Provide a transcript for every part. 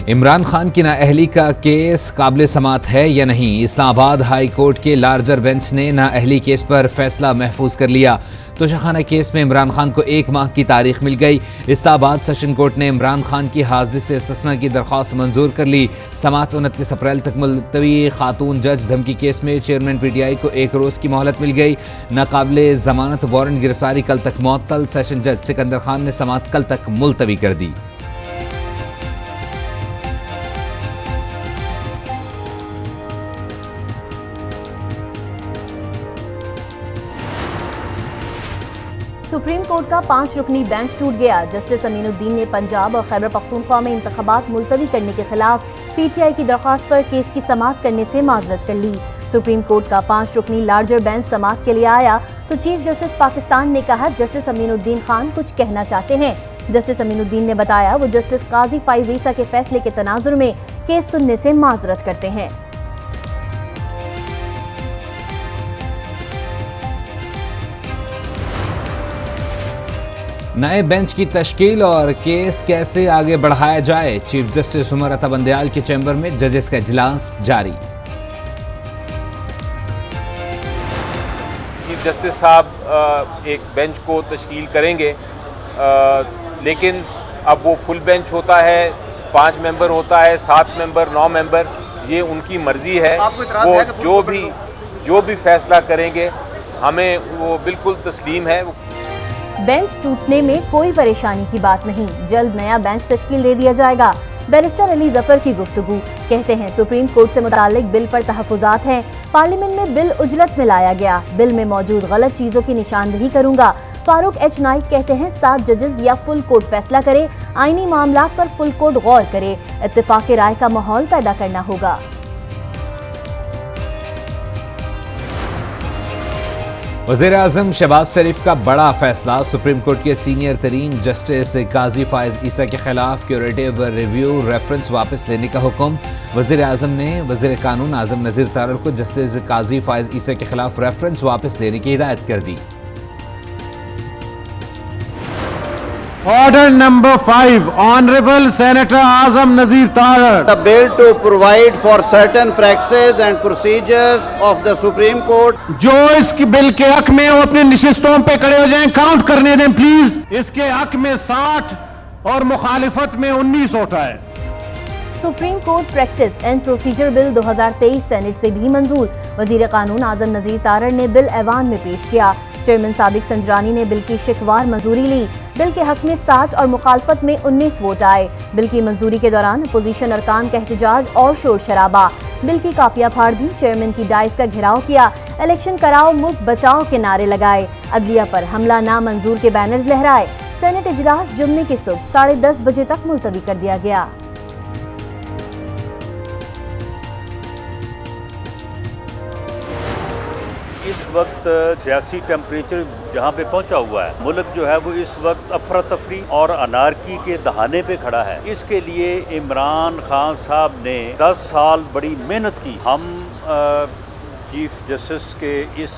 इमरान खान की नाअहली का केस काबिल समाअत है या नहीं। इस्लामाबाद हाई कोर्ट के लार्जर बेंच ने नाअहली केस पर फैसला महफूज कर लिया। तोशाखाना केस में इमरान खान को 1 माह की तारीख मिल गई। इस्लामाबाद सेशन कोर्ट ने इमरान खान की हाजिरी से इस्तिस्ना की दरख्वास्त मंजूर कर ली। समाअत 29 अप्रैल तक मुलतवी। खातून जज धमकी केस में चेयरमैन PTI को 1 रोज़ की मोहलत मिल गई। नाकाबिले जमानत वारंट गिरफ्तारी कल तक मुअत्तल। सेशन जज सिकंदर खान ने समाअत कल तक मुलतवी कर दी। सुप्रीम कोर्ट का 5 रुकनी बेंच टूट गया। जस्टिस अमीनुद्दीन ने पंजाब और खैबर पख्तूनख्वा में इंतखाबात मुलतवी करने के खिलाफ PTI की दरख्वास्त पर केस की समाअत करने से माजरत कर ली। सुप्रीम कोर्ट का 5 रुकनी लार्जर बेंच समाअत के लिए आया तो चीफ जस्टिस पाकिस्तान ने कहा जस्टिस अमीनुद्दीन खान कुछ कहना चाहते हैं। जस्टिस अमीनुद्दीन ने बताया वो जस्टिस काजी फाइज ईसा के फैसले के तनाजुर में केस सुनने से माजरत करते हैं। नए बेंच की तश्कील और केस कैसे आगे बढ़ाया जाए। चीफ जस्टिस उमर अता बंदयाल के चैम्बर में जजेस का इजलास जारी। चीफ जस्टिस साहब एक बेंच को तश्कील करेंगे, लेकिन अब वो फुल बेंच होता है, 5 मेंबर होता है, 7 मेंबर, 9 मेंबर, ये उनकी मर्जी है। वो जो भी फैसला करेंगे हमें वो बिल्कुल तस्लीम है। बेंच टूटने में कोई परेशानी की बात नहीं, जल्द नया बेंच तश्कील दे दिया जाएगा। बैरिस्टर अली जफर की गुफ्तगू। कहते हैं सुप्रीम कोर्ट से मुतालिक बिल पर तहफुजात हैं। पार्लियामेंट में बिल उजलत में लाया गया। बिल में मौजूद गलत चीजों की निशानदही करूंगा। फारूक H नाइक कहते हैं 7 जजेस या फुल कोर्ट फैसला करे, आईनी मामलात पर फुल कोर्ट गौर करे, इत्तेफाक राय का माहौल पैदा करना होगा। वज़ीर-ए-आज़म शहबाज शरीफ का बड़ा फैसला। सुप्रीम कोर्ट के सीनियर तरीन जस्टिस काजी फाइज ईसा के खिलाफ क्यूरेटिव रिव्यू रेफरेंस वापस लेने का हुक्म। वज़ीर-ए-आज़म ने वज़ीर कानून आज़म नज़ीर तारड़ को जस्टिस काजी फाइज ईसा के खिलाफ रेफरेंस वापस लेने की हिदायत कर दी। Order number 5, Honorable Senator Azam Nazir Tarar. The bill to provide for certain practices and procedures of the Supreme Court. जो इस बिल के हक में वो अपने निशिस्तों पे खड़े हो जाएं, काउंट करने दें प्लीज। इसके हक में 60 और मुखालिफत में 19 वोट आए। Supreme court practice and procedure bill 2023 senate से भी मंजूर। वजीर कानून आजम नजीर तारड़ ने बिल ऐवान में पेश किया। चेयरमैन सादिक संजरानी ने बिल की शिकवार मंजूरी ली। बिल के हक में 60 और मुखालफत में 19 वोट आए। बिल की मंजूरी के दौरान अपोजिशन अरकान का एहतजाज और शोर शराबा। बिल की कापियां फाड़ दी। चेयरमैन की डाइस का घेराव किया। इलेक्शन कराओ मुल्क बचाओ के नारे लगाए। अदलिया पर हमला नामंजूर के बैनर्स लहराए। सेनेट इजलास जुम्मे की सुबह 10:30 बजे तक मुलतवी कर दिया गया। इस वक्त सियासी टेम्परेचर जहाँ पे पहुँचा हुआ है, मुल्क जो है वो इस वक्त अफरा तफरी और अनारकी के दहाने पे खड़ा है। इसके लिए इमरान खान साहब ने 10 साल बड़ी मेहनत की। हम चीफ जस्टिस के इस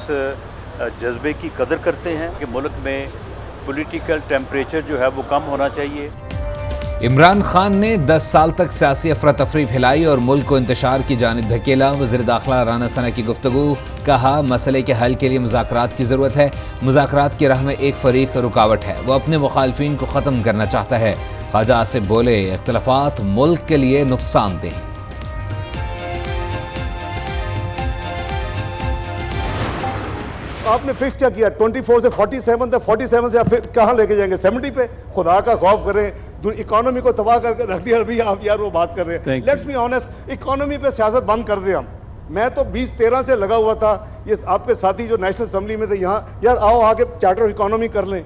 जज्बे की कदर करते हैं कि मुल्क में पॉलिटिकल टेम्परेचर जो है वो कम होना चाहिए। इमरान खान ने 10 साल तक सियासी अफरा तफरी फैलाई और मुल्क को इंतशार की जानिब धकेला। वज़ीर दाखिला राना सना की गुफ्तगू। कहा मसले के हल के लिए मुज़ाकरात की ज़रूरत है। मुज़ाकरात की राह में एक फरीक रुकावट है, वो अपने मुखालफिन को ख़त्म करना चाहता है। ख्वाजा आसिफ बोले इख्तिलाफात मुल्क के लिए नुकसानदेह। आपने फिक्स क्या किया? 24 से 47 था, 47 से आप कहाँ लेके जाएंगे? 70 पे? खुदा का खौफ करें, इकोनॉमी को तबाह करके रख दिया। अभी आप यार वो बात कर रहे हैं। लेट्स बी ऑनेस्ट, इकोनॉमी पे सियासत बंद कर दे। हम मैं तो 2013 से लगा हुआ था। ये आपके साथी जो नेशनल असेंबली में थे, यहाँ यार आओ आके चार्टर ऑफ इकोनॉमी कर लें।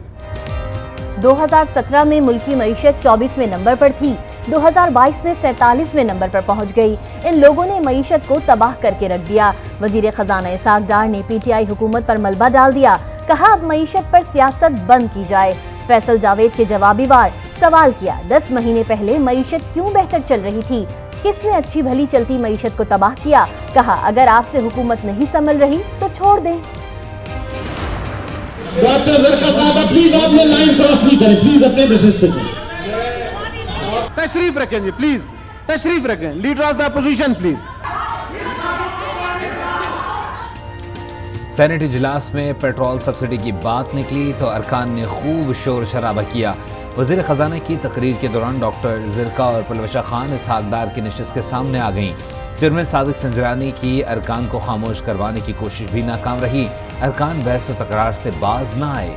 2017 में मुल्की मईशत 24वें नंबर पर थी। 2022 में 47वें नंबर पर पहुंच गई। इन लोगों ने मईशत को तबाह करके रख दिया। वजीर खजाना इसाक डार ने PTI हुकूमत पर मलबा डाल दिया। कहा अब मईशत पर सियासत बंद की जाए। फैसल जावेद के जवाबी वार। सवाल किया 10 महीने पहले मईशत क्यों बेहतर चल रही थी? किसने अच्छी भली चलती मईशत को तबाह किया? कहा अगर आपसे हुकूमत नहीं संभल रही तो छोड़ दें। डॉक्टर जरका साहब प्लीज आपने लाइन क्रॉस नहीं करें, प्लीज अपने बेसिस पे चलें। तशरीफ रखें जी, प्लीज तशरीफ रखें। Leader of the opposition please. Senate इजलास में पेट्रोल सब्सिडी की बात निकली तो अरकान ने खूब शोर शराबा किया। वजीर खजाना की तकरीर के दौरान डॉक्टर ज़िरका और पलवशा खान इसहाकदार की नशिस्त के सामने आ गईं। चेयरमैन सादिक संजरानी की अरकान को खामोश करवाने की कोशिश भी नाकाम रही। अरकान बहस व तकरार से बाज न आए।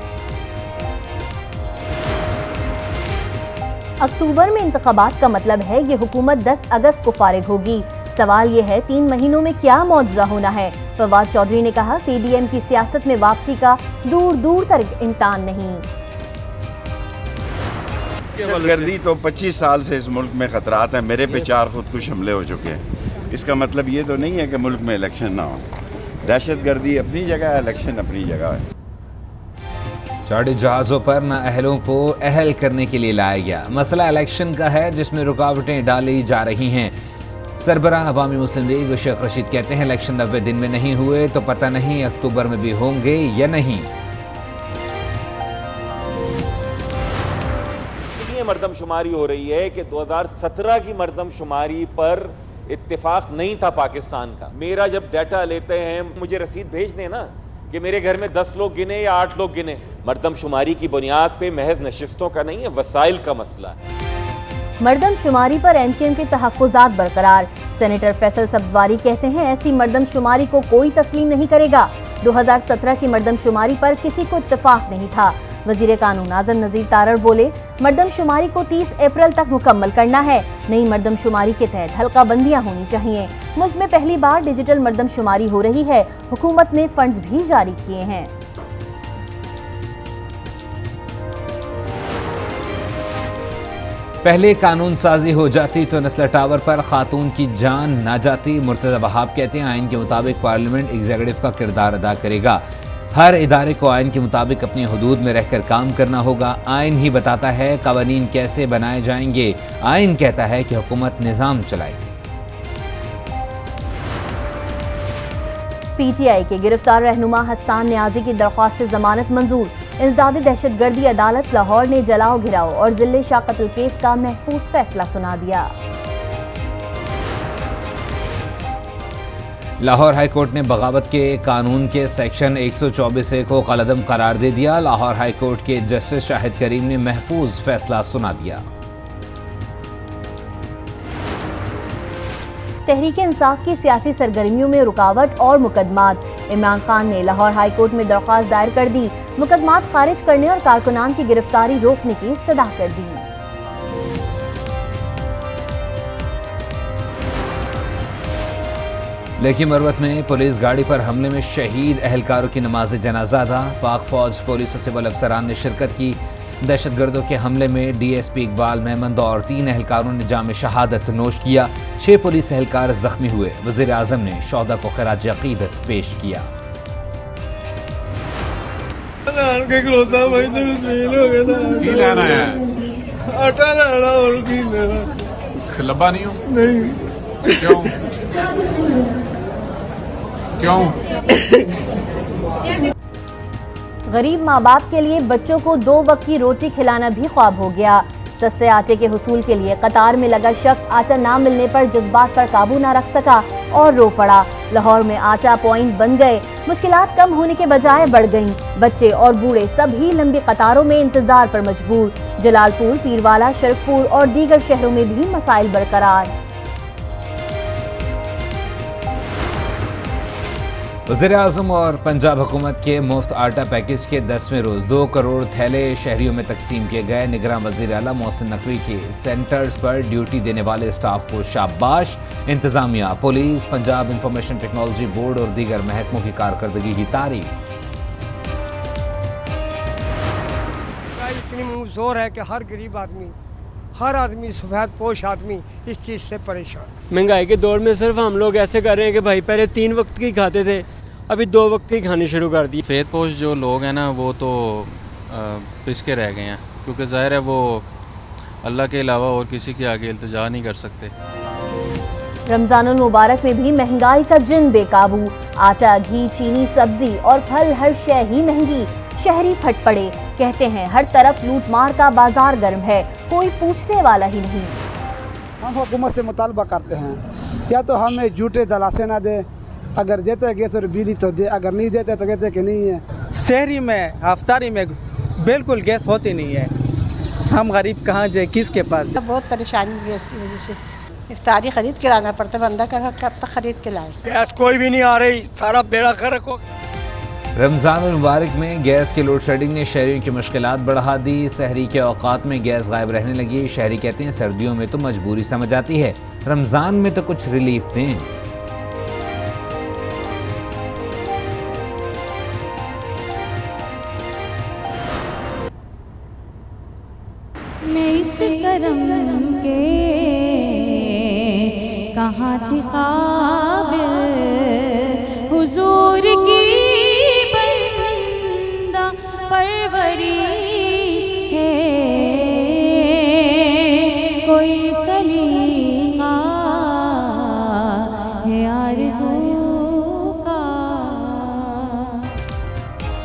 अक्टूबर में इंतखाबात का मतलब है ये हुकूमत 10 अगस्त को फारिग होगी। सवाल ये है 3 महीनों में क्या मौजूदा होना है। फवाद चौधरी ने कहा पीडीएम की सियासत में वापसी का दूर दूर तक इम्कान नहीं। दहशतगर्दी तो 25 साल से इस मुल्क में खतरात हैं। मेरे पे 4 खुदकुश हमले हो चुके हैं। इसका मतलब ये तो नहीं है कि मुल्क में इलेक्शन ना हो। दहशतगर्दी अपनी जगह है, इलेक्शन अपनी जगह है। चार्टर्ड जहाज़ों पर नाअहलों को अहल करने के लिए लाया गया। मसला इलेक्शन का है जिसमें रुकावटें डाली जा रही हैं। सरबराह अवामी मुस्लिम लीग शेख रशीद कहते हैं इलेक्शन 90 दिन में नहीं हुए तो पता नहीं अक्टूबर में भी होंगे या नहीं। मरदमशुमारी हो रही है कि 2017 की मरदमशुमारी पर इत्तेफाक नहीं था पाकिस्तान का। मेरा जब डाटा लेते हैं मुझे रसीद भेज देना कि मेरे घर में 10 लोग गिने या 8 लोग गिने। मरदमशुमारी की बुनियाद पे महज नशिस्तों का नहीं है, वसाइल का मसला है। मरदमशुमारी पर एमकेएम के तहफ़्फ़ुज़ात बरकरार। सेनेटर फैसल सब्ज़वारी कहते हैं ऐसी मरदमशुमारी को कोई तस्लीम नहीं करेगा। 2017 की मरदमशुमारी पर किसी को इत्तेफाक नहीं था। वज़ीर कानून आज़म नज़ीर तारड़ बोले मरदमशुमारी को 30 अप्रैल तक मुकम्मल करना है। नई मरदमशुमारी के तहत हल्का बंदियाँ होनी चाहिए। मुल्क में पहली बार डिजिटल मरदमशुमारी हो रही है। हुकूमत ने फंड्स भी जारी किए हैं। पहले कानून साजी हो जाती तो नस्ल टावर पर खातून की जान ना जाती। मुर्तज़ा वहाब कहते हैं आइन के मुताबिक पार्लियामेंट एग्जीक्यूटिव का किरदार अदा करेगा। हर इदारे को आइन के मुताबिक अपनी हुदूद में रहकर काम करना होगा। आइन ही बताता है कवानीन कैसे बनाए जाएंगे। आइन कहता है कि हुकूमत निज़ाम चलाएगी। पीटीआई के गिरफ्तार रहनुमा हसन न्याजी की दरख्वास्त जमानत मंजूर। इंसदाद दहशतगर्दी अदालत लाहौर ने जलाओ घिराओ और जिले शाह कत्ल केस का महफूज फैसला सुना दिया। लाहौर हाई कोर्ट ने बगावत के कानून के सेक्शन 124A को कलअदम करार दे दिया। लाहौर हाई कोर्ट के जस्टिस शाहिद करीम ने महफूज फैसला सुना दिया। तहरीक इंसाफ की सियासी सरगर्मियों में रुकावट और मुकदमात। इमरान खान ने लाहौर हाई कोर्ट में दरख्वास्त दायर कर दी। मुकदमात खारिज करने और कारकुनान की गिरफ्तारी रोकने की इस्तदा कर दी। लेखी मरवत में पुलिस गाड़ी पर हमले में शहीद अहलकारों की नमाज जनाजा अदा। पाक फौज, पुलिस और सिविल अफसरान ने शिरकत की। दहशतगर्दों के हमले में डीएसपी इकबाल मेहमद और 3 अहलकारों ने जाम शहादत नोश किया। 6 पुलिस एहलकार जख्मी हुए। वज़ीर आज़म ने शोहदा को खराज अक़ीदत पेश किया। गरीब माँ बाप के लिए बच्चों को 2 वक्त की रोटी खिलाना भी ख्वाब हो गया। सस्ते आटे के हुसूल के लिए कतार में लगा शख्स आटा ना मिलने पर जज्बात पर काबू ना रख सका और रो पड़ा। लाहौर में आटा पॉइंट बन गए। मुश्किलात कम होने के बजाय बढ़ गईं। बच्चे और बूढ़े सभी लंबी कतारों में इंतजार पर मजबूर। जलालपुर, पीरवाला, शरफपुर और दीगर शहरों में भी मसाइल बरकरार। वज़ीर आज़म और पंजाब हुकूमत के मुफ्त आटा पैकेज के 10वें रोज़ 2 करोड़ थैले शहरियों में तकसीम किए गए। निगरान वज़ीर आला मोहसिन नकवी के सेंटर्स पर ड्यूटी देने वाले स्टाफ को शाबाश। इंतज़ामिया, police, Punjab information technology board और दीगर महकमों की कारकर्दगी की तारीफ। इतनी मुंहजोर है कि हर गरीब आदमी, हर आदमी, सफ़ेद पोश आदमी इस चीज़ से परेशान। महंगाई के दौर में सिर्फ हम लोग ऐसे कर रहे हैं कि भाई पहले 3 वक्त की खाते थे, अभी 2 वक्त की खानी शुरू कर दी। सफ़ेद पोश जो लोग हैं ना वो तो पिसके रह गए हैं, क्योंकि ज़ाहिर है वो अल्लाह के अलावा और किसी के आगे इल्तिजा नहीं कर सकते। रमज़ानुल मुबारक में भी महंगाई का जिन बेकाबू। आटा, घी, चीनी, सब्जी और फल हर शय ही महंगी। शहरी फट पड़े। कहते हैं हर तरफ लूट मार का बाजार गर्म है, कोई पूछने वाला ही नहीं। हम हुकूमत से मुतालबा करते हैं या तो हमें झूठे दलासे ना दे, अगर देते हैं गैस और बिजली तो दे, अगर नहीं देते तो कहते हैं कि नहीं है। शहरी में हफ्तारी में बिल्कुल गैस होती नहीं है, हम गरीब कहाँ जाए, किसके पास। बहुत परेशानी हुई है इसकी वजह से, इफ्तारी खरीद के लाना पड़ता है, बंदा कब तक खरीद के लाए। गैस कोई भी नहीं आ रही, सारा बेड़ा गर्क हो। रमज़ान मुबारक में गैस के लोड शेडिंग ने शहरियों की मुश्किलात बढ़ा दी। सहरी के औकात में गैस गायब रहने लगी। शहरी कहते हैं सर्दियों में तो मजबूरी समझ आती है, रमज़ान में तो कुछ रिलीफ दें। मैं इस करम के कहाँ थी काबिल, हुजूर की बंदा परवरी है, कोई सलीका है आरज़ू का।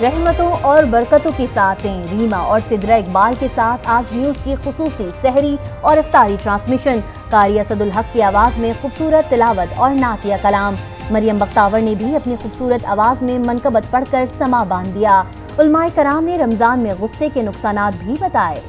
रहमतों और बरकतों की साथें रीमा और सिद्रा इकबाल के साथ आज न्यूज़ की खुसूसी सहरी और इफ्तारी ट्रांसमिशन। कारी असदुल हक की आवाज़ में खूबसूरत तिलावत और नातिया कलाम। मरियम बख्तावर ने भी अपनी खूबसूरत आवाज़ में मनकबत पढ़कर समा बांध दिया। उलमाए कराम ने रमज़ान में गुस्से के नुकसानात भी बताए।